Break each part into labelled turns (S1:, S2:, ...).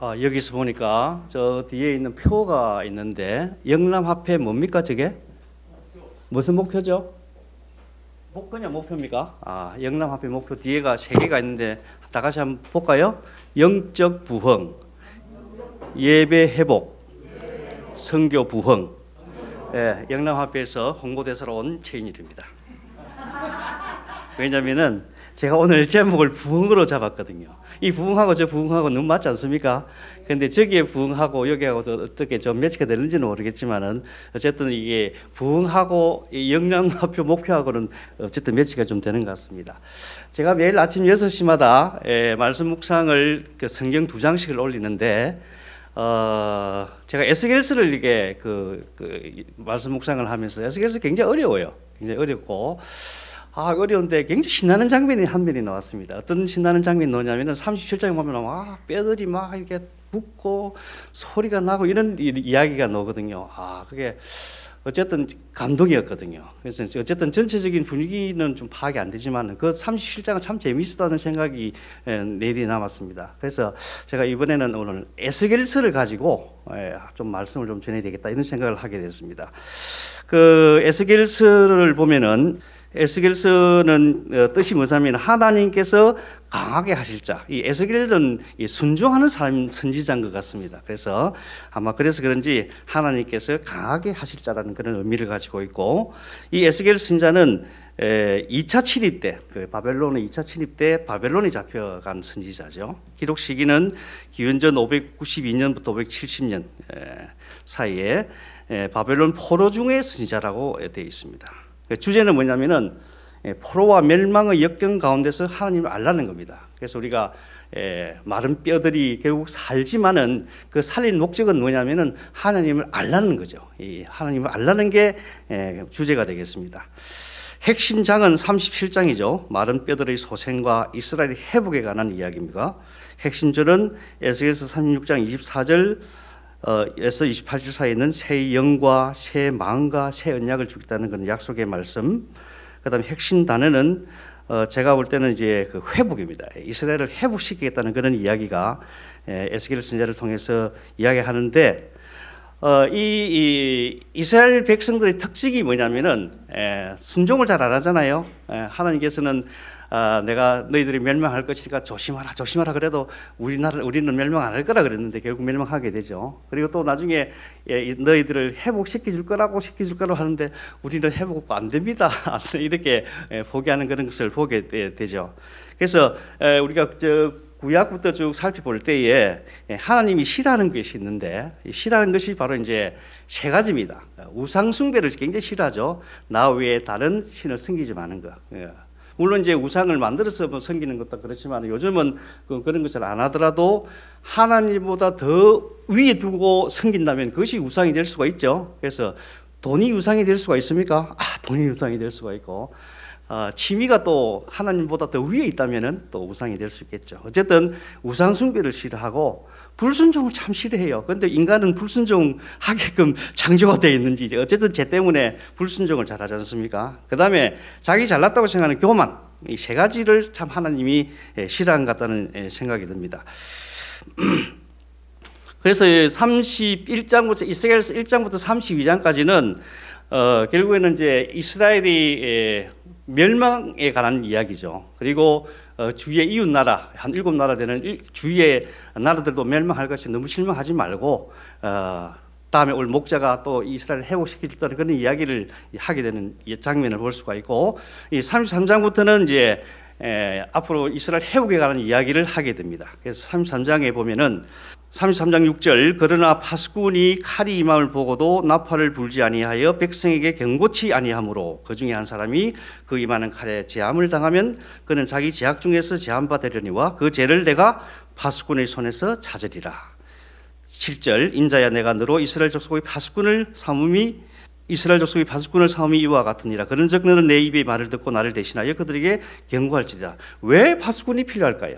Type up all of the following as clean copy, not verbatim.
S1: 여기서 보니까 저 뒤에 있는 표가 있는데 영남합회 뭡니까 저게? 무슨 목표죠? 그냥 목표입니까? 영남합회 목표 뒤에가 세 개가 있는데 다 같이 한번 볼까요? 영적 부흥, 예배 회복, 선교 부흥. 예, 영남합회에서 홍보대사로 온 최인일입니다. 왜냐면은 제가 오늘 제목을 부흥으로 잡았거든요. 이 부흥하고 저 부흥하고 너무 맞지 않습니까? 근데 저기에 부흥하고 여기하고 어떻게 좀 매치가 되는지는 모르겠지만은 어쨌든 이게 부흥하고 이 영남합회 목표하고는 어쨌든 매치가 좀 되는 것 같습니다. 제가 매일 아침 6시마다 말씀 묵상을 성경 2장씩을 올리는데 제가 에스겔서를 이게 말씀 묵상을 하면서 에스겔서 굉장히 어려워요. 굉장히 어렵고 어려운데 굉장히 신나는 장면이 한 면이 나왔습니다. 어떤 신나는 장면이 나오냐면은 37장에 보면 뼈들이 막 이렇게 붓고 소리가 나고 이런 이야기가 나오거든요. 그게 어쨌든 감동이었거든요. 그래서 어쨌든 전체적인 분위기는 좀 파악이 안 되지만 그 37장은 참 재미있었다는 생각이 내리 남았습니다. 그래서 제가 이번에는 오늘 에스겔서를 가지고 좀 말씀을 좀 전해야 되겠다 이런 생각을 하게 됐습니다. 그 에스겔서를 보면은 에스겔서는 뜻이 뭐냐면 하나님께서 강하게 하실 자. 이 에스겔은 순종하는 사람 선지자인 것 같습니다. 그래서 아마 그래서 그런지 하나님께서 강하게 하실 자라는 그런 의미를 가지고 있고, 이 에스겔 선지자는 2차 침입 때, 바벨론의 2차 침입 때 바벨론에 잡혀간 선지자죠. 기록 시기는 기원전 592년부터 570년 사이에 바벨론 포로 중의 선지자라고 되어 있습니다. 주제는 뭐냐면은 포로와 멸망의 역경 가운데서 하나님을 알라는 겁니다. 그래서 우리가 마른 뼈들이 결국 살지만은 그 살린 목적은 뭐냐면은 하나님을 알라는 거죠. 이 하나님을 알라는 게 주제가 되겠습니다. 핵심 장은 37장이죠. 마른 뼈들의 소생과 이스라엘의 회복에 관한 이야기입니다. 핵심 절은 에스겔서 36장 24절 에서 28절 사이에 있는 새 영과 새 마음과 새 언약을 주겠다는 그런 약속의 말씀. 그다음에 핵심 단어는 제가 볼 때는 이제 그 회복입니다. 이스라엘을 회복시키겠다는 그런 이야기가 에스겔 선지자를 통해서 이야기하는데, 이 이스라엘 백성들의 특징이 뭐냐면은 순종을 잘 안 하잖아요. 하나님께서는 내가 너희들이 멸망할 것이니까 조심하라 조심하라 그래도 우리는 멸망 안 할 거라 그랬는데 결국 멸망하게 되죠. 그리고 또 나중에 너희들을 회복시켜줄 거라고 하는데 우리는 회복 안 됩니다. 이렇게 포기하는 그런 것을 보게 되죠. 그래서 우리가 구약부터 쭉 살펴볼 때에 하나님이 싫어하는 것이 있는데, 싫어하는 것이 바로 이제 세 가지입니다. 우상 숭배를 굉장히 싫어하죠. 나 외에 다른 신을 섬기지 마는 것. 물론 이제 우상을 만들어서 섬기는 것도 그렇지만 요즘은 그런 것을 안 하더라도 하나님보다 더 위에 두고 섬긴다면 그것이 우상이 될 수가 있죠. 그래서 돈이 우상이 될 수가 있습니까? 돈이 우상이 될 수가 있고, 취미가 또 하나님보다 더 위에 있다면 또 우상이 될 수 있겠죠. 어쨌든 우상 숭배를 싫어하고 불순종을 참 싫어해요. 그런데 인간은 불순종하게끔 창조가 되어 있는지 어쨌든 죄 때문에 불순종을 잘하지 않습니까? 그 다음에 자기 잘났다고 생각하는 교만, 이 세 가지를 참 하나님이 싫어한 것 같다는 생각이 듭니다. 그래서 31장부터 이스라엘서 1장부터 32장까지는 결국에는 이제 이스라엘이 멸망에 관한 이야기죠. 그리고 주위의 이웃 나라 한 7나라 되는 주위의 나라들도 멸망할 것이 너무 실망하지 말고 다음에 올 목자가 또 이스라엘을 회복시켜줬다는 그런 이야기를 하게 되는 장면을 볼 수가 있고, 이 33장부터는 이제 앞으로 이스라엘 회복에 관한 이야기를 하게 됩니다. 그래서 33장에 보면은 33장 6절, 그러나 파수꾼이 칼이 임함을 보고도 나팔을 불지 아니하여 백성에게 경고치 아니하므로 그 중에 한 사람이 그 임하는 칼에 제함을 당하면 그는 자기 제약 중에서 제함받으려니와 그 죄를 내가 파수꾼의 손에서 찾으리라. 7절, 인자야 내가 너로 이스라엘 족속의 파수꾼을 삼음이 이와 같으니라. 그런즉 너는 내 입의 말을 듣고 나를 대신하여 그들에게 경고할지라. 왜 파수꾼이 필요할까요?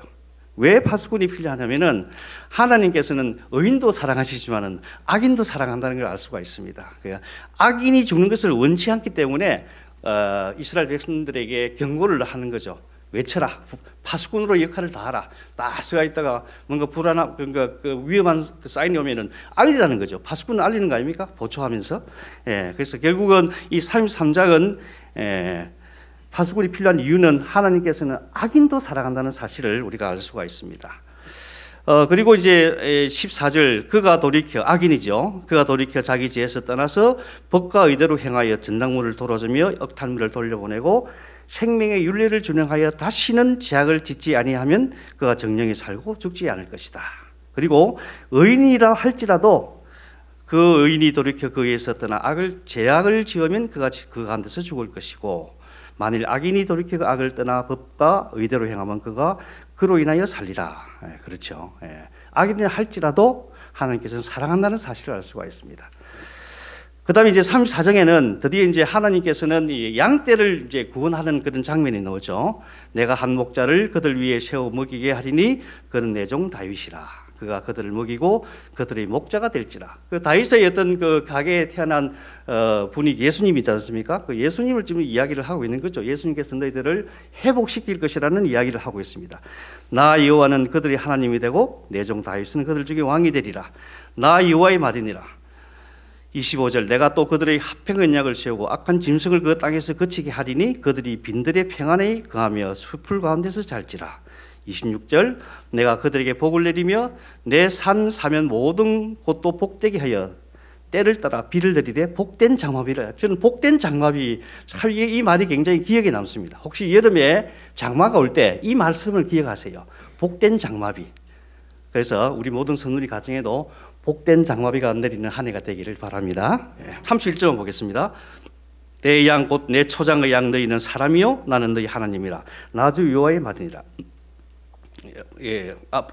S1: 왜 파수꾼이 필요하냐면은 하나님께서는 의인도 사랑하시지만은 악인도 사랑한다는 걸 알 수가 있습니다. 그러니까 악인이 죽는 것을 원치 않기 때문에 이스라엘 백성들에게 경고를 하는 거죠. 외쳐라. 파수꾼으로 역할을 다하라. 딱 서가 있다가 뭔가 불안한 그러니까 그 위험한 그 사인이 오면은 알리라는 거죠. 파수꾼은 알리는 거 아닙니까? 보초하면서. 예, 그래서 결국은 이 33장은 파수꾼이 필요한 이유는 하나님께서는 악인도 사랑한다는 사실을 우리가 알 수가 있습니다. 그리고 이제 14절 그가 돌이켜 악인이죠. 그가 돌이켜 자기 지에서 떠나서 법과 의대로 행하여 전당물을 돌아주며 억탈물을 돌려보내고 생명의 윤례를 준행하여 다시는 죄악을 짓지 아니하면 그가 정령히 살고 죽지 않을 것이다. 그리고 의인이라 할지라도 그 의인이 돌이켜 그에서 떠나 죄악을 지으면 그가 그 가운데서 죽을 것이고 만일 악인이 돌이켜 그 악을 떠나 법과 의대로 행하면 그가 그로 인하여 살리라. 그렇죠. 악인이 할지라도 하나님께서는 사랑한다는 사실을 알 수가 있습니다. 그 다음에 이제 34장에는 드디어 이제 하나님께서는 이 양떼를 이제 구원하는 그런 장면이 나오죠. 내가 한 목자를 그들 위에 세워 먹이게 하리니 그는 내 종 다윗이라. 그가 그들을 먹이고 그들의 목자가 될지라. 그 다윗의 어떤 그 가게에 태어난 분이 예수님이지 않습니까? 그 예수님을 지금 이야기를 하고 있는 거죠. 예수님께서 너희들을 회복시킬 것이라는 이야기를 하고 있습니다. 나 여호와는 그들의 하나님이 되고 내 종 다윗은 그들 중에 왕이 되리라. 나 여호와의 말이니라. 25절 내가 또 그들의 합평 언약을 세우고 악한 짐승을 그 땅에서 그치게 하리니 그들이 빈들의 평안에 거하며 숲을 가운데서 잘지라. 26절 내가 그들에게 복을 내리며 내 산 사면 모든 곳도 복되게 하여 때를 따라 비를 내리되 복된 장마비라. 저는 복된 장마비 참 이 말이 굉장히 기억에 남습니다. 혹시 여름에 장마가 올 때 이 말씀을 기억하세요. 복된 장마비. 그래서 우리 모든 성도님 가정에도 복된 장마비가 내리는 한 해가 되기를 바랍니다. 31절 보겠습니다. 내 양 곧 내 초장의 양 너희는 사람이요 나는 너희 하나님이라. 나 주 여호와의 말이니라.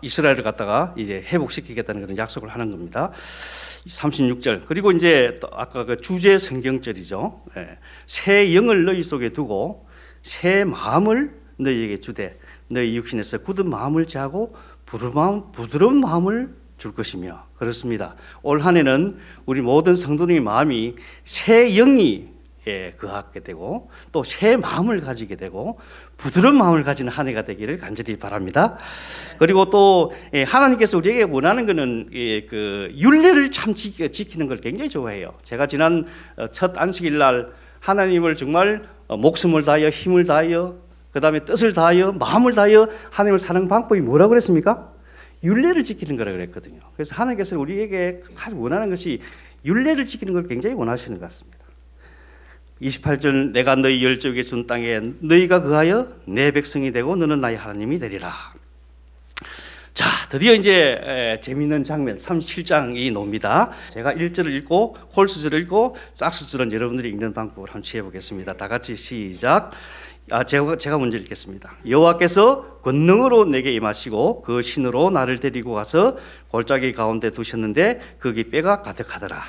S1: 이스라엘을 갖다가 이제 회복시키겠다는 그런 약속을 하는 겁니다. 36절 그리고 이제 또 아까 그 주제 성경절이죠. 새 영을 너희 속에 두고 새 마음을 너희에게 주되 너희 육신에서 굳은 마음을 제하고 부드러운 마음을 줄 것이며 그렇습니다. 올 한 해는 우리 모든 성도님의 마음이 새 영이 거하게 되고 또 새 마음을 가지게 되고 부드러운 마음을 가지는 한 해가 되기를 간절히 바랍니다. 그리고 또 하나님께서 우리에게 원하는 것은 그 율례를 참 지키는 걸 굉장히 좋아해요. 제가 지난 첫 안식일 날 하나님을 정말 목숨을 다하여 힘을 다하여 그 다음에 뜻을 다하여 마음을 다하여 하나님을 사는 방법이 뭐라고 그랬습니까? 율례를 지키는 거라고 그랬거든요. 그래서 하나님께서 우리에게 가장 원하는 것이 율례를 지키는 걸 굉장히 원하시는 것 같습니다. 28절 내가 너희 열조에게 준 땅에 너희가 거하여 내 백성이 되고 너는 나의 하나님이 되리라. 자, 드디어 이제 재미있는 장면 37장이 나옵니다. 제가 1절을 읽고 홀수절을 읽고 짝수절은 여러분들이 읽는 방법을 한번 취해보겠습니다. 다 같이 시작. 제가 먼저 읽겠습니다. 여호와께서 권능으로 내게 임하시고 그 신으로 나를 데리고 가서 골짜기 가운데 두셨는데 거기 뼈가 가득하더라.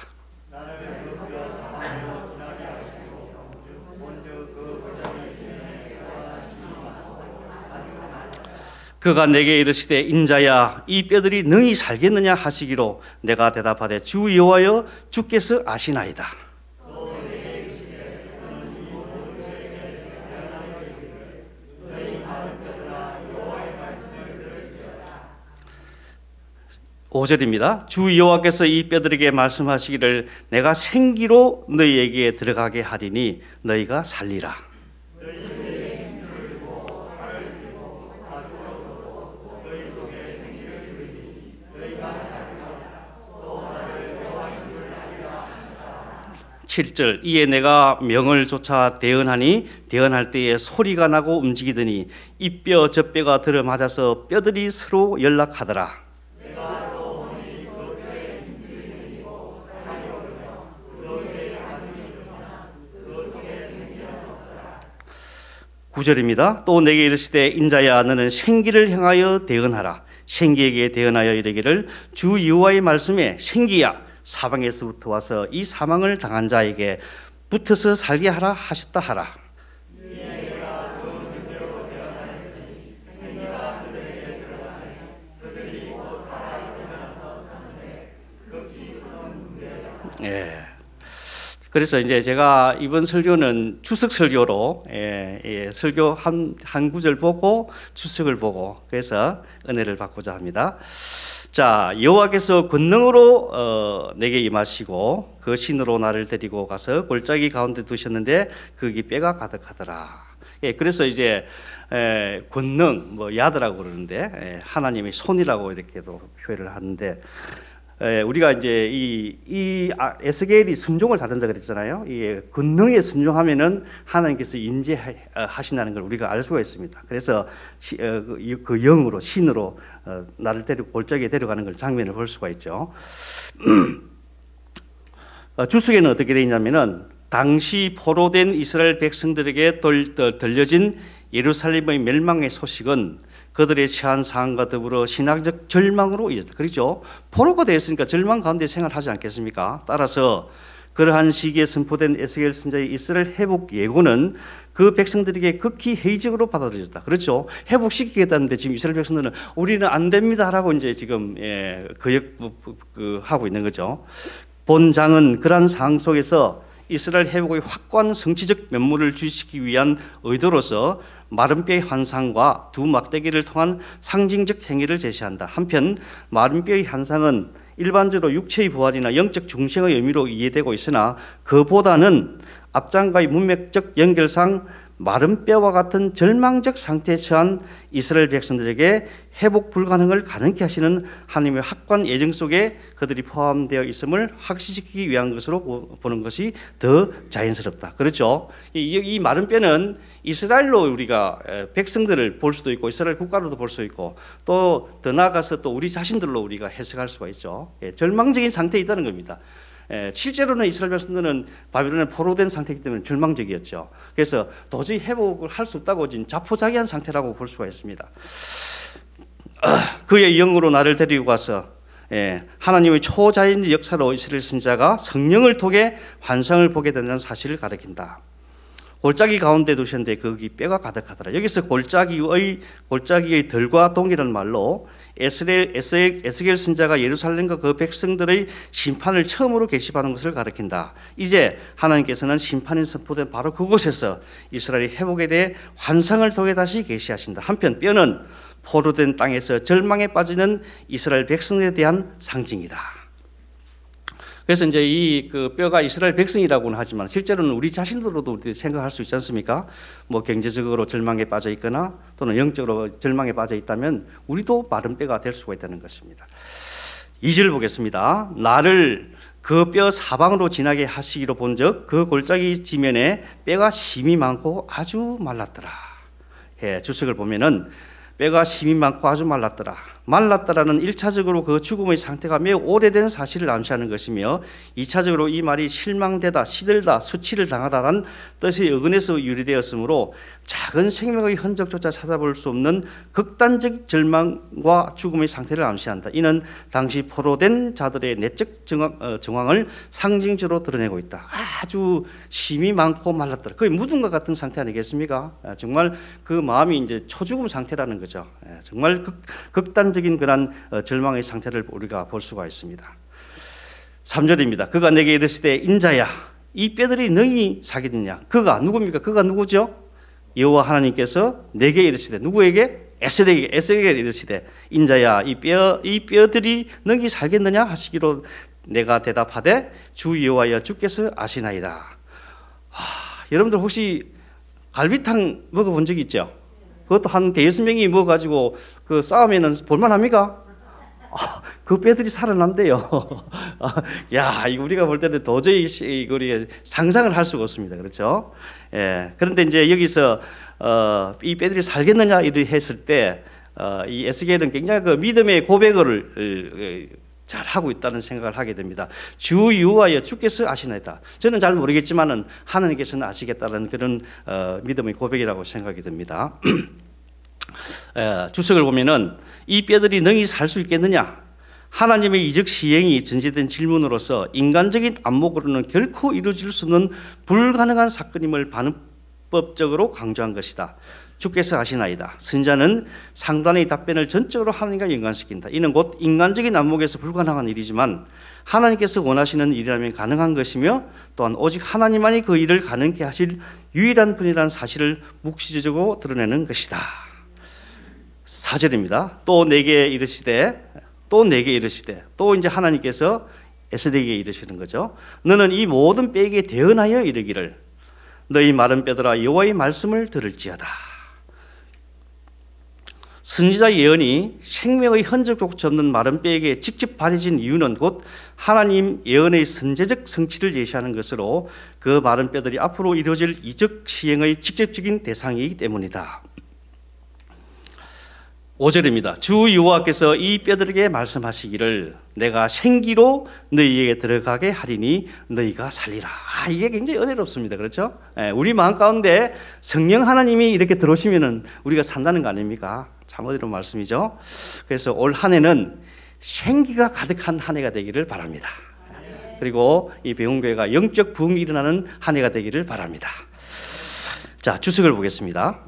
S1: 그가 내게 이르시되 인자야 이 뼈들이 능히 살겠느냐 하시기로 내가 대답하되 주 여호와여 주께서 아시나이다. 5절입니다. 주 여호와께서 이 뼈들에게 말씀하시기를 내가 생기로 너희에게 들어가게 하리니 너희가 살리라. 7절 이에 내가 명을 조차 대언하니 대언할 때에 소리가 나고 움직이더니 이 뼈 저 뼈가 들어맞아서 뼈들이 서로 연락하더라. 9절입니다. 또 내게 이르시되 인자야 너는 생기를 향하여 대언하라. 생기에게 대언하여 이르기를 주 여호와의 말씀에 생기야 사방에서부터 와서 이 사망을 당한 자에게 붙어서 살게 하라 하셨다 하라. 그래서 이제 제가 이번 설교는 추석 설교로 설교 한 구절 보고 추석을 보고 그래서 은혜를 받고자 합니다. 자, 여호와께서 권능으로 내게 임하시고 그 신으로 나를 데리고 가서 골짜기 가운데 두셨는데 거기 뼈가 가득하더라. 그래서 이제 권능, 뭐 야드라고 그러는데 하나님의 손이라고 이렇게도 표현을 하는데 우리가 이제 이 에스겔이 순종을 잘한다 그랬잖아요. 이 권능에 순종하면은 하나님께서 임재하신다는 걸 우리가 알 수가 있습니다. 그래서 그 영으로 신으로 나를 데리고 골짜기에 데려가는 걸 장면을 볼 수가 있죠. 주석에는 어떻게 되어 있냐면은 당시 포로된 이스라엘 백성들에게 들려진 예루살렘의 멸망의 소식은 그들의 처한 상황과 더불어 신학적 절망으로 이어졌다. 그렇죠? 포로가 되었으니까 절망 가운데 생활하지 않겠습니까? 따라서 그러한 시기에 선포된 에스겔 선지자의 이스라엘 회복 예고는 그 백성들에게 극히 회의적으로 받아들여졌다. 그렇죠? 회복시키겠다는데 지금 이스라엘 백성들은 우리는 안 됩니다라고 이제 지금 하고 있는 거죠. 본장은 그러한 상황 속에서 이스라엘 회복의 확고한 성취적 면모를 주시키기 위한 의도로서 마른 뼈의 환상과 두 막대기를 통한 상징적 행위를 제시한다. 한편 마른 뼈의 환상은 일반적으로 육체의 부활이나 영적 중생의 의미로 이해되고 있으나 그보다는 앞장과의 문맥적 연결상 마른 뼈와 같은 절망적 상태에 처한 이스라엘 백성들에게 회복 불가능을 가능케 하시는 하나님의 확고한 예정 속에 그들이 포함되어 있음을 확신시키기 위한 것으로 보는 것이 더 자연스럽다. 그렇죠? 이 마른 뼈는 이스라엘로 우리가 백성들을 볼 수도 있고 이스라엘 국가로도 볼 수 있고 또 더 나아가서 또 우리 자신들로 우리가 해석할 수가 있죠. 절망적인 상태에 있다는 겁니다. 실제로는 이스라엘 백성들은 바빌론에 포로된 상태이기 때문에 절망적이었죠. 그래서 도저히 회복을 할 수 없다고 지금 자포자기한 상태라고 볼 수가 있습니다. 그의 영으로 나를 데리고 가서 하나님의 초자연적 역사로 이스라엘 선지자가 성령을 통해 환상을 보게 된다는 사실을 가리킨다. 골짜기 가운데 두셨는데 거기 뼈가 가득하더라. 여기서 골짜기의 덜과 동이라는 말로 에스겔 선지자가 예루살렘과 그 백성들의 심판을 처음으로 계시하는 것을 가리킨다. 이제 하나님께서는 심판이 선포된 바로 그곳에서 이스라엘의 회복에 대해 환상을 통해 다시 계시하신다. 한편 뼈는 포로된 땅에서 절망에 빠지는 이스라엘 백성에 대한 상징이다. 그래서 이제 이 그 뼈가 이스라엘 백성이라고는 하지만 실제로는 우리 자신들로도 생각할 수 있지 않습니까? 뭐 경제적으로 절망에 빠져 있거나 또는 영적으로 절망에 빠져 있다면 우리도 마른 뼈가 될 수가 있다는 것입니다. 2절 보겠습니다. 나를 그 뼈 사방으로 지나게 하시기로 본즉 그 골짜기 지면에 뼈가 심이 많고 아주 말랐더라. 주석을 보면은 뼈가 심이 많고 아주 말랐더라. 말랐다라는 1차적으로 그 죽음의 상태가 매우 오래된 사실을 암시하는 것이며 2차적으로 이 말이 실망되다, 시들다, 수치를 당하다라는 뜻의 어근에서 유래되었으므로 작은 생명의 흔적조차 찾아볼 수 없는 극단적 절망과 죽음의 상태를 암시한다. 이는 당시 포로된 자들의 내적 정황을 상징적으로 드러내고 있다. 아주 심이 많고 말랐더라. 거의 묻은 것 같은 상태 아니겠습니까? 정말 그 마음이 이제 초죽음 상태라는 거죠. 정말 극단적인 그런 절망의 상태를 우리가 볼 수가 있습니다. 3절입니다. 그가 내게 이르시되 인자야 이 뼈들이 능히 살겠느냐. 그가 누굽니까? 그가 누구죠? 여호와 하나님께서 내게 이르시되 누구에게? 에스겔에게 이르시되 인자야 이 뼈들이 능히 살겠느냐 하시기로 내가 대답하되 주 여호와여 주께서 아시나이다. 여러분들 혹시 갈비탕 먹어본 적 있죠? 그것도 한 대여섯 명이 먹어가지고 그 싸우면은 볼만합니까? 그 뼈들이 살아남대요. 야, 이거 우리가 볼 때는 도저히 우리 상상을 할 수가 없습니다. 그렇죠? 그런데 이제 여기서 이 뼈들이 살겠느냐 이렇게 했을 때 이 에스겔은 굉장히 그 믿음의 고백을 잘 하고 있다는 생각을 하게 됩니다. 주 여호와여 주께서 아시나이다. 저는 잘 모르겠지만은 하나님께서는 아시겠다는 그런 믿음의 고백이라고 생각이 됩니다. 주석을 보면은 이 뼈들이 능히 살 수 있겠느냐? 하나님의 이적 시행이 전제된 질문으로서 인간적인 안목으로는 결코 이루어질 수 없는 불가능한 사건임을 반응법적으로 강조한 것이다. 주께서 하시나이다. 선지자는 상단의 답변을 전적으로 하나님과 연관시킨다. 이는 곧 인간적인 안목에서 불가능한 일이지만 하나님께서 원하시는 일이라면 가능한 것이며 또한 오직 하나님만이 그 일을 가능케 하실 유일한 분이라는 사실을 묵시적으로 드러내는 것이다. 4절입니다. 또 내게 이르시되 또 이제 하나님께서 에스더에게 이르시는 거죠. 너는 이 모든 뼈에게 대언하여 이르기를 너희 마른 뼈들아 여호와의 말씀을 들을지어다. 선지자 예언이 생명의 흔적조차 없는 마른 뼈에게 직접 발해진 이유는 곧 하나님 예언의 선제적 성취를 예시하는 것으로 그 마른 뼈들이 앞으로 이루어질 이적 시행의 직접적인 대상이기 때문이다. 5절입니다. 주 여호와께서 이 뼈들에게 말씀하시기를 내가 생기로 너희에게 들어가게 하리니 너희가 살리라. 이게 굉장히 은혜롭습니다. 그렇죠? 우리 마음 가운데 성령 하나님이 이렇게 들어오시면 우리가 산다는 거 아닙니까? 참 어려운 말씀이죠. 그래서 올 한 해는 생기가 가득한 한 해가 되기를 바랍니다. 그리고 이 배움교회가 영적 부흥이 일어나는 한 해가 되기를 바랍니다. 자, 주석을 보겠습니다.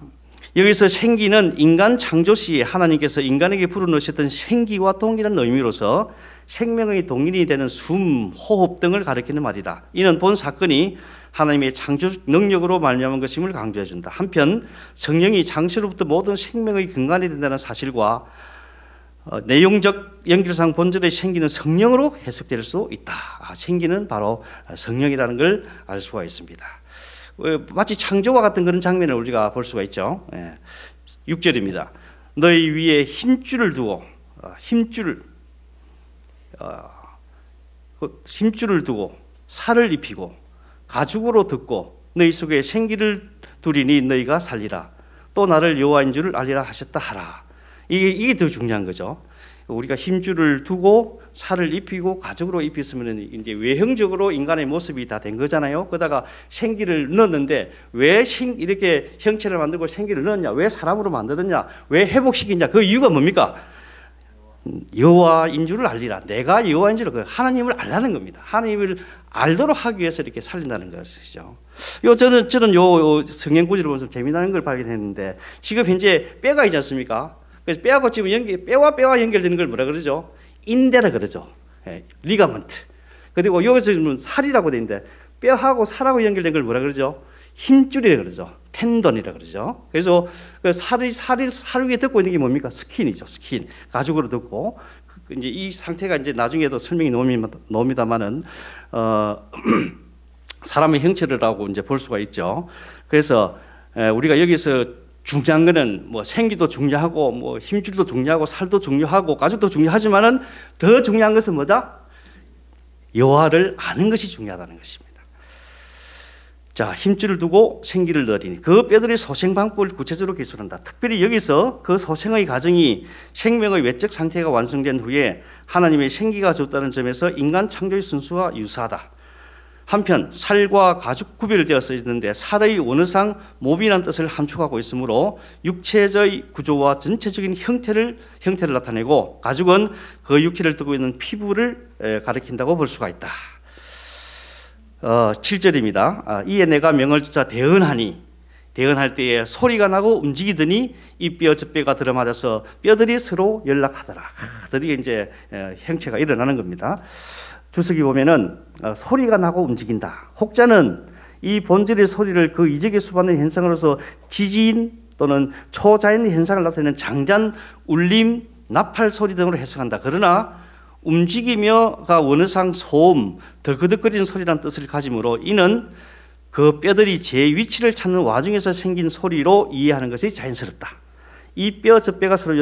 S1: 여기서 생기는 인간 창조 시에 하나님께서 인간에게 불어넣으셨던 생기와 동일한 의미로서 생명의 동인이 되는 숨, 호흡 등을 가리키는 말이다. 이는 본 사건이 하나님의 창조 능력으로 말미암은 것임을 강조해 준다. 한편 성령이 장세로부터 모든 생명의 근간이 된다는 사실과 내용적 연결상 본질의 생기는 성령으로 해석될 수 있다. 생기는 바로 성령이라는 걸 알 수가 있습니다. 마치 창조와 같은 그런 장면을 우리가 볼 수가 있죠. 6절입니다. 너희 위에 힘줄을 두고 힘줄을 두고 살을 입히고 가죽으로 덮고 너희 속에 생기를 두리니 너희가 살리라. 또 나를 여호와인 줄을 알리라 하셨다 하라. 이게 더 중요한 거죠. 우리가 힘줄을 두고 살을 입히고 가죽으로 입혔으면 이제 외형적으로 인간의 모습이 다 된 거잖아요. 그러다가 생기를 넣었는데 왜 이렇게 형체를 만들고 생기를 넣었냐? 왜 사람으로 만들었냐? 왜 회복시키냐? 그 이유가 뭡니까? 여호와인 줄을 알리라. 내가 여호와인 줄을 하나님을 알라는 겁니다. 하나님을 알도록 하기 위해서 이렇게 살린다는 것이죠. 저는 요 성경 구절을 보면서 재미나는 걸 발견했는데 지금 현재 뼈가 있지 않습니까? 그래서 뼈하고 지금 뼈와 연결되는 걸 뭐라 그러죠? 인대라 그러죠. 리가먼트. 그리고 여기서 살이라고 돼 있는데 뼈하고 살하고 연결된 걸 뭐라 그러죠? 힘줄이라 그러죠. 텐던이라 그러죠. 그래서 그 살 위에 덮고 있는 게 뭡니까? 스킨이죠. 스킨. 가죽으로 덮고 이제 이 상태가 이제 나중에도 설명이 나옵니다만은 사람의 형체라고 이제 볼 수가 있죠. 그래서 우리가 여기서 중요한 거는 뭐 생기도 중요하고 뭐 힘줄도 중요하고 살도 중요하고 가죽도 중요하지만은 더 중요한 것은 뭐다? 여호와를 아는 것이 중요하다는 것입니다. 자, 힘줄을 두고 생기를 넣으리니 그 뼈들의 소생 방법을 구체적으로 기술한다. 특별히 여기서 그 소생의 과정이 생명의 외적 상태가 완성된 후에 하나님의 생기가 줬다는 점에서 인간 창조의 순수와 유사하다. 한편 살과 가죽 구별되어 있는데 살의 원어상 몸이라는 뜻을 함축하고 있으므로 육체의 구조와 전체적인 형태를 나타내고 가죽은 그 육체를 띠고 있는 피부를 가리킨다고 볼 수가 있다. 7절입니다. 이에 내가 명을 주자 대언할 때에 소리가 나고 움직이더니 이 뼈 저 뼈가 들어맞아서 뼈들이 서로 연락하더라. 드디어 이제 형체가 일어나는 겁니다. 주석이 보면은 소리가 나고 움직인다. 혹자는 이 본질의 소리를 그 이적의 수반의 현상으로서 지진 또는 초자연 현상을 나타내는 장단, 울림, 나팔 소리 등으로 해석한다. 그러나 움직이며가 원어상 소음, 덜그덕거리는 소리라는 뜻을 가지므로 이는 그 뼈들이 제 위치를 찾는 와중에서 생긴 소리로 이해하는 것이 자연스럽다. 이 뼈 저 뼈가 서로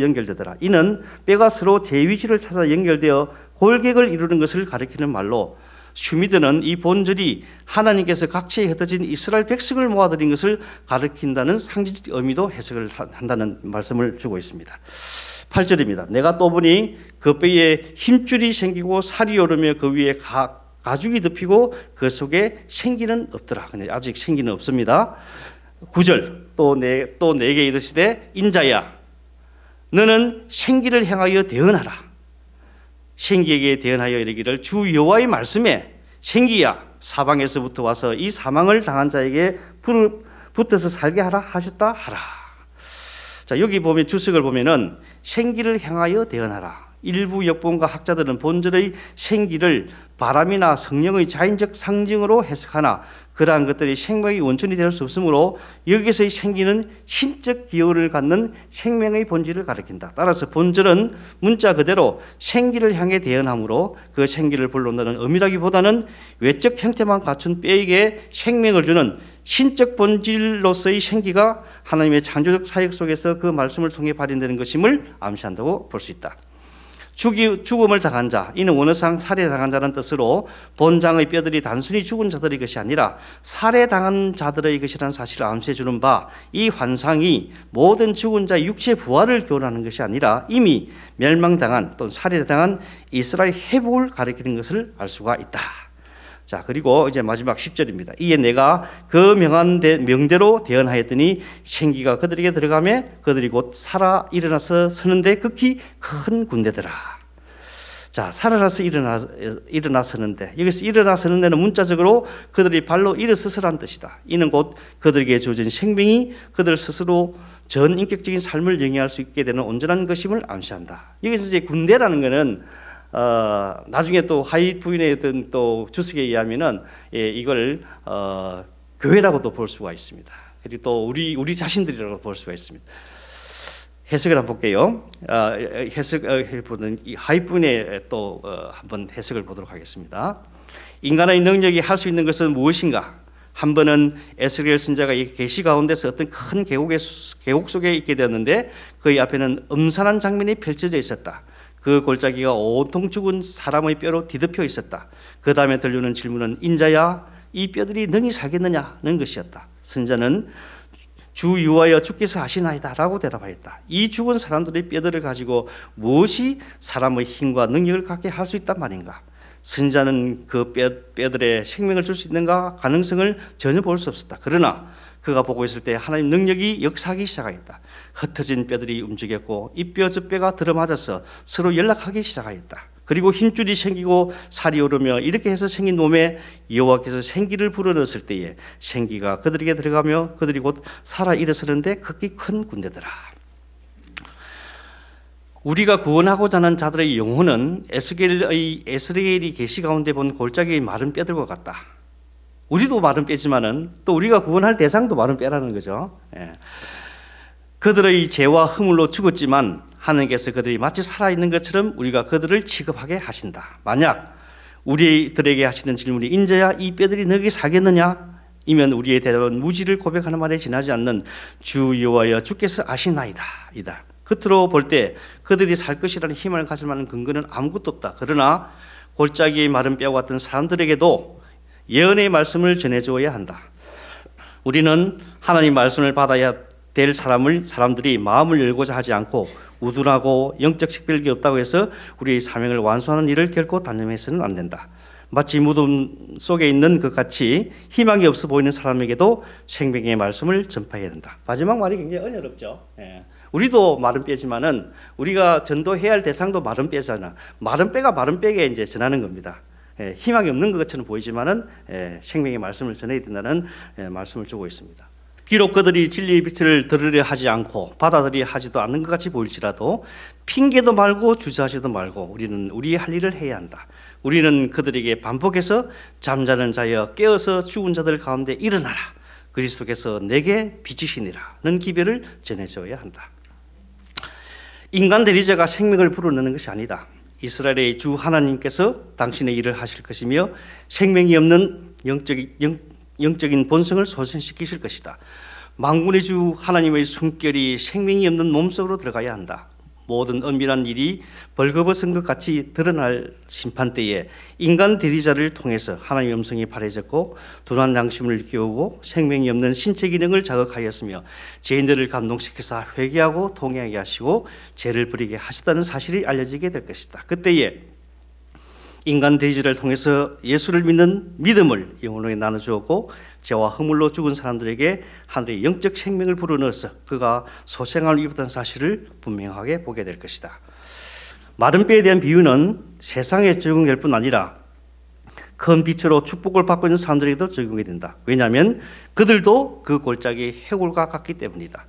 S1: 연결되더라. 이는 뼈가 서로 제 위치를 찾아 연결되어 골격을 이루는 것을 가리키는 말로 슈미드는 이 본절이 하나님께서 각처에 흩어진 이스라엘 백성을 모아들인 것을 가리킨다는 상징적 의미도 해석을 한다는 말씀을 주고 있습니다. 8절입니다. 내가 또 보니 그 뼈에 힘줄이 생기고 살이 오르며 그 위에 가죽이 덮이고 그 속에 생기는 없더라. 근데 아직 생기는 없습니다. 9절 또 내게 이르시되 인자야 너는 생기를 향하여 대언하라. 생기에게 대언하여 이르기를 주 여호와의 말씀에 생기야 사방에서부터 와서 이 사망을 당한 자에게 붙어서 살게 하라 하셨다 하라. 자, 여기 보면 주석을 보면은 생기를 향하여 대언하라. 일부 역본과 학자들은 본절의 생기를 바람이나 성령의 자연적 상징으로 해석하나 그러한 것들이 생명의 원천이 될 수 없으므로 여기서의 생기는 신적 기호를 갖는 생명의 본질을 가리킨다. 따라서 본절은 문자 그대로 생기를 향해 대언하므로 그 생기를 불러온다는 의미라기보다는 외적 형태만 갖춘 뼈에게 생명을 주는 신적 본질로서의 생기가 하나님의 창조적 사역 속에서 그 말씀을 통해 발현되는 것임을 암시한다고 볼 수 있다. 죽음을 당한 자, 이는 원어상 살해당한 자라는 뜻으로 본장의 뼈들이 단순히 죽은 자들의 것이 아니라 살해당한 자들의 것이라는 사실을 암시해 주는 바, 이 환상이 모든 죽은 자의 육체 부활을 교훈하는 것이 아니라 이미 멸망당한 또는 살해당한 이스라엘 회복을 가리키는 것을 알 수가 있다. 자, 그리고 이제 마지막 10절입니다. 이에 내가 그 명한 명대로 대언하였더니 생기가 그들에게 들어가매 그들이 곧 살아 일어나서 서는데 극히 큰 군대더라. 자, 살아나서 일어나서는데, 여기서 일어나서는 데는 문자적으로 그들이 발로 일어서서라는 뜻이다. 이는 곧 그들에게 주어진 생명이 그들 스스로 전 인격적인 삶을 영위할 수 있게 되는 온전한 것임을 암시한다. 여기서 이제 군대라는 것은 나중에 또 하이 부인의 어떤 또 주석에 의하면은 이걸 교회라고도 볼 수가 있습니다. 그리고 또 우리 자신들이라고 볼 수가 있습니다. 해석을 한번 볼게요. 해석을 보는 이 하이 부인의 또 한번 해석을 보도록 하겠습니다. 인간의 능력이 할 수 있는 것은 무엇인가? 한 번은 에스겔 선지자가 이 계시 가운데서 어떤 큰 계곡 속에 있게 되었는데 그의 앞에는 음산한 장면이 펼쳐져 있었다. 그 골짜기가 온통 죽은 사람의 뼈로 뒤덮여 있었다. 그 다음에 들려오는 질문은 인자야 이 뼈들이 능히 살겠느냐는 것이었다. 선지자는 주 여호와여 주께서 하시나이다 라고 대답하였다. 이 죽은 사람들의 뼈들을 가지고 무엇이 사람의 힘과 능력을 갖게 할 수 있단 말인가? 선지자는 그 뼈들의 생명을 줄 수 있는가 가능성을 전혀 볼 수 없었다. 그러나 그가 보고 있을 때 하나님 능력이 역사하기 시작하였다. 흩어진 뼈들이 움직였고 이 뼈 저 뼈가 들어맞아서 서로 연락하기 시작하였다. 그리고 힘줄이 생기고 살이 오르며 이렇게 해서 생긴 몸에 여호와께서 생기를 불어넣었을 때에 생기가 그들에게 들어가며 그들이 곧 살아 일어서는데 극히 큰 군대더라. 우리가 구원하고자 하는 자들의 영혼은 에스겔이 계시 가운데 본 골짜기의 마른 뼈들과 같다. 우리도 마른 뼈지만은 또 우리가 구원할 대상도 마른 뼈라는 거죠. 그들의 죄와 허물로 죽었지만 하나님께서 그들이 마치 살아있는 것처럼 우리가 그들을 취급하게 하신다. 만약 우리들에게 하시는 질문이 인자야 이 뼈들이 너에게 살겠느냐? 이면 우리의 대답은 무지를 고백하는 말에 지나지 않는 주 여호와여 주께서 아시나이다 이다. 겉으로 볼 때 그들이 살 것이라는 희망을 가질 만한 근거는 아무것도 없다. 그러나 골짜기의 마른 뼈와 같은 사람들에게도 예언의 말씀을 전해주어야 한다. 우리는 하나님 말씀을 받아야 될 사람들이 마음을 열고자 하지 않고 우둔하고 영적 식별력이 없다고 해서 우리의 사명을 완수하는 일을 결코 단념해서는 안 된다. 마치 무덤 속에 있는 것 같이 희망이 없어 보이는 사람에게도 생명의 말씀을 전파해야 된다. 마지막 말이 굉장히 어렵죠. 우리도 마른 뼈지만은 우리가 전도해야 할 대상도 마른 뼈잖아. 마른 뼈가 마른 뼈에게 이제 전하는 겁니다. 희망이 없는 것처럼 보이지만은 생명의 말씀을 전해야 된다는 말씀을 주고 있습니다. 비록 그들이 진리의 빛을 들으려 하지 않고 받아들이려 하지도 않는 것 같이 보일지라도 핑계도 말고 주저하지도 말고 우리는 우리의 할 일을 해야 한다. 우리는 그들에게 반복해서 잠자는 자여 깨어서 죽은 자들 가운데 일어나라. 그리스도께서 내게 빛이시니라는 기별을 전해줘야 한다. 인간 대리자가 생명을 불어넣는 것이 아니다. 이스라엘의 주 하나님께서 당신의 일을 하실 것이며 생명이 없는 영적인 본성을 소생시키실 것이다. 만군의 주 하나님의 숨결이 생명이 없는 몸속으로 들어가야 한다. 모든 은밀한 일이 벌거벗은 것 같이 드러날 심판때에 인간 대리자를 통해서 하나님의 음성이 발해졌고 둔한 양심을 일깨우고 생명이 없는 신체 기능을 자극하였으며 죄인들을 감동시켜서 회개하고 통회하게 하시고 죄를 버리게 하시다는 사실이 알려지게 될 것이다. 그때에 인간 대리자를 통해서 예수를 믿는 믿음을 영혼에게 나눠주었고 죄와 허물로 죽은 사람들에게 하늘의 영적 생명을 불어넣어서 그가 소생함을 입었다는 사실을 분명하게 보게 될 것이다. 마른 뼈에 대한 비유는 세상에 적용될 뿐 아니라 큰 빛으로 축복을 받고 있는 사람들에게도 적용이 된다. 왜냐하면 그들도 그 골짜기 해골과 같기 때문이다.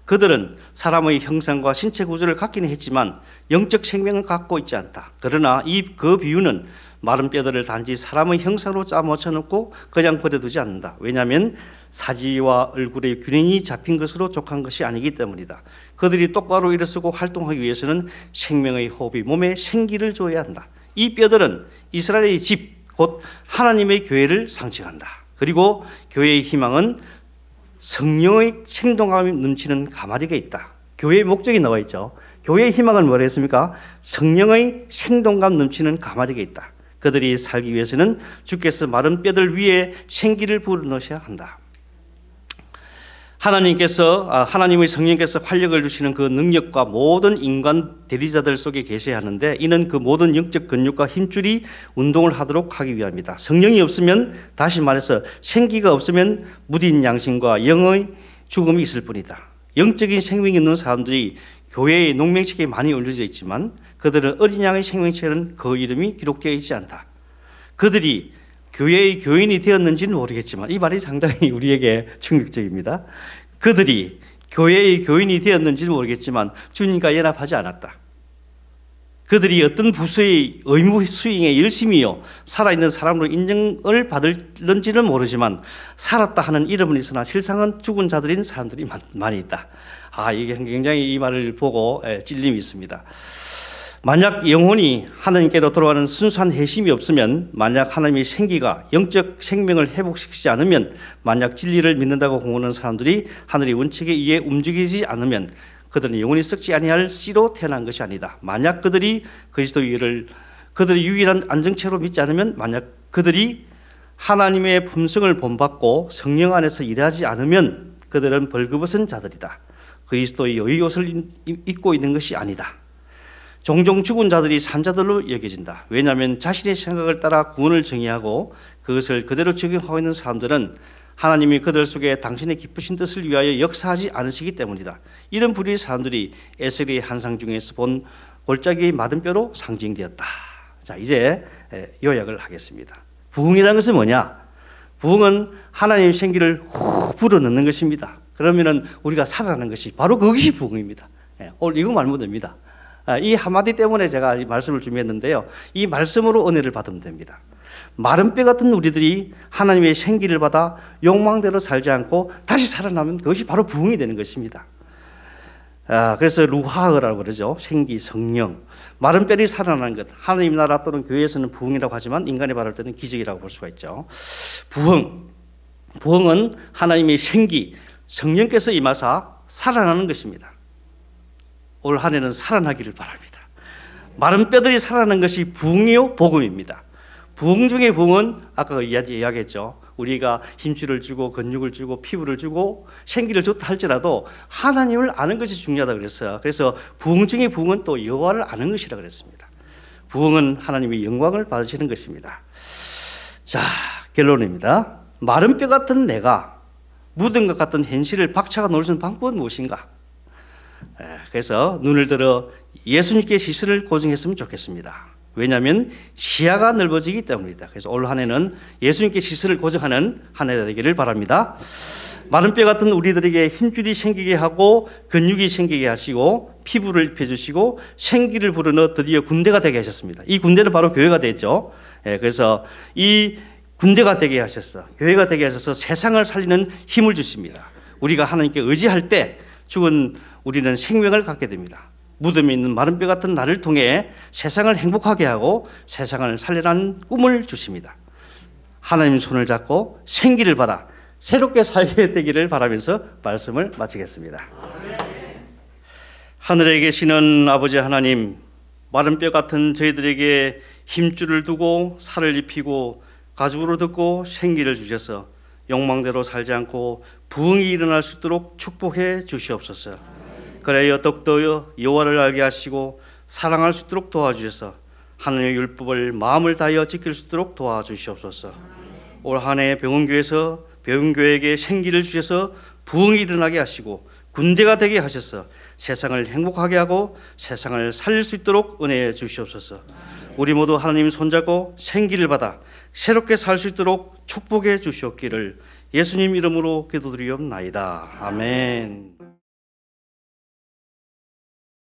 S1: 그들은 사람의 형상과 신체 구조를 갖기는 했지만 영적 생명을 갖고 있지 않다. 그러나 그 비유는 마른 뼈들을 단지 사람의 형상으로 짜 맞춰놓고 그냥 버려두지 않는다. 왜냐하면 사지와 얼굴에 균형이 잡힌 것으로 족한 것이 아니기 때문이다. 그들이 똑바로 일어서고 활동하기 위해서는 생명의 호흡이 몸에 생기를 줘야 한다. 이 뼈들은 이스라엘의 집, 곧 하나님의 교회를 상징한다. 그리고 교회의 희망은 성령의 생동감이 넘치는 가마리가 있다. 교회의 목적이 나와 있죠. 교회의 희망은 뭐라 했습니까? 성령의 생동감 넘치는 가마리가 있다. 그들이 살기 위해서는 주께서 마른 뼈들 위에 생기를 불어넣으셔야 한다. 하나님의 성령께서 활력을 주시는 그 능력과 모든 인간 대리자들 속에 계셔야 하는데, 이는 그 모든 영적 근육과 힘줄이 운동을 하도록 하기 위함이다. 성령이 없으면, 다시 말해서 생기가 없으면 무딘 양심과 영의 죽음이 있을 뿐이다. 영적인 생명이 있는 사람들이 교회의 농명책에 많이 올려져 있지만 그들은 어린 양의 생명책에는 그 이름이 기록되어 있지 않다. 그들이 교회의 교인이 되었는지는 모르겠지만, 이 말이 상당히 우리에게 충격적입니다. 그들이 교회의 교인이 되었는지는 모르겠지만 주님과 연합하지 않았다. 그들이 어떤 부서의 의무 수행에 열심히요 살아있는 사람으로 인정을 받을는지는 모르지만 살았다 하는 이름은 있으나 실상은 죽은 자들인 사람들이 많이 있다. 이게 굉장히 이 말을 보고 찔림이 있습니다. 만약 영혼이 하나님께로 돌아가는 순수한 회심이 없으면, 만약 하나님의 생기가 영적 생명을 회복시키지 않으면, 만약 진리를 믿는다고 공언하는 사람들이 하늘의 원칙에 의해 움직이지 않으면 그들은 영원히 썩지 아니할 씨로 태어난 것이 아니다. 만약 그들이 그리스도를 그들의 유일한 안정체로 믿지 않으면, 만약 그들이 하나님의 품성을 본받고 성령 안에서 일하지 않으면 그들은 벌거벗은 자들이다. 그리스도의 의옷을 입고 있는 것이 아니다. 종종 죽은 자들이 산자들로 여겨진다. 왜냐하면 자신의 생각을 따라 구원을 정의하고 그것을 그대로 적용하고 있는 사람들은 하나님이 그들 속에 당신의 기쁘신 뜻을 위하여 역사하지 않으시기 때문이다. 이런 부류의 사람들이 에스겔의 환상 중에서 본 골짜기의 마른 뼈로 상징되었다. 자, 이제 요약을 하겠습니다. 부흥이라는 것은 뭐냐? 부흥은 하나님의 생기를 후 불어넣는 것입니다. 그러면은 우리가 살아나는 것이 바로 그것이 부흥입니다. 오늘 이거 말면 됩니다. 이 한마디 때문에 제가 이 말씀을 준비했는데요. 이 말씀으로 은혜를 받으면 됩니다. 마른 뼈 같은 우리들이 하나님의 생기를 받아 욕망대로 살지 않고 다시 살아나면 그것이 바로 부흥이 되는 것입니다. 그래서 루하흐라고 그러죠. 생기, 성령. 마른 뼈이 살아나는 것. 하나님 나라 또는 교회에서는 부흥이라고 하지만 인간이 말할 때는 기적이라고 볼 수가 있죠. 부흥은 하나님의 생기, 성령께서 임하사 살아나는 것입니다. 올 한 해는 살아나기를 바랍니다. 마른 뼈들이 살아나는 것이 부흥이요 복음입니다. 부흥 중의 부흥은 아까 이야기했죠. 우리가 힘줄을 주고 근육을 주고 피부를 주고 생기를 줬다 할지라도 하나님을 아는 것이 중요하다 그랬어요. 그래서 부흥 중의 부흥은 또 여호와를 아는 것이라 그랬습니다. 부흥은 하나님의 영광을 받으시는 것입니다. 자, 결론입니다. 마른 뼈 같은 내가 묻은 것 같은 현실을 박차가 놓을 수 있는 방법은 무엇인가? 그래서 눈을 들어 예수님께 시선을 고정했으면 좋겠습니다. 왜냐하면 시야가 넓어지기 때문이다. 그래서 올 한 해는 예수님께 시선을 고정하는 한 해 되기를 바랍니다. 마른 뼈 같은 우리들에게 힘줄이 생기게 하고 근육이 생기게 하시고 피부를 입혀주시고 생기를 불어넣어 드디어 군대가 되게 하셨습니다. 이 군대는 바로 교회가 됐죠. 그래서 이 군대가 되게 하셨어. 교회가 되게 하셔서 세상을 살리는 힘을 주십니다. 우리가 하나님께 의지할 때 죽은 우리는 생명을 갖게 됩니다. 무덤에 있는 마른 뼈 같은 나를 통해 세상을 행복하게 하고 세상을 살리라는 꿈을 주십니다. 하나님 손을 잡고 생기를 받아 새롭게 살게 되기를 바라면서 말씀을 마치겠습니다. 하늘에 계시는 아버지 하나님, 마른 뼈 같은 저희들에게 힘줄을 두고 살을 입히고 가죽으로 덮고 생기를 주셔서 욕망대로 살지 않고 부흥이 일어날 수 있도록 축복해 주시옵소서. 그래야 더욱더 여호와를 알게 하시고 사랑할 수 있도록 도와주셔서 하나님의 율법을 마음을 다하여 지킬 수 있도록 도와주시옵소서. 올 한 해 병원교회에게 생기를 주셔서 부흥이 일어나게 하시고 군대가 되게 하셔서 세상을 행복하게 하고 세상을 살릴 수 있도록 은혜해 주시옵소서. 우리 모두 하나님 손잡고 생기를 받아 새롭게 살 수 있도록 축복해 주시옵기를 예수님 이름으로 기도드리옵나이다. 아멘.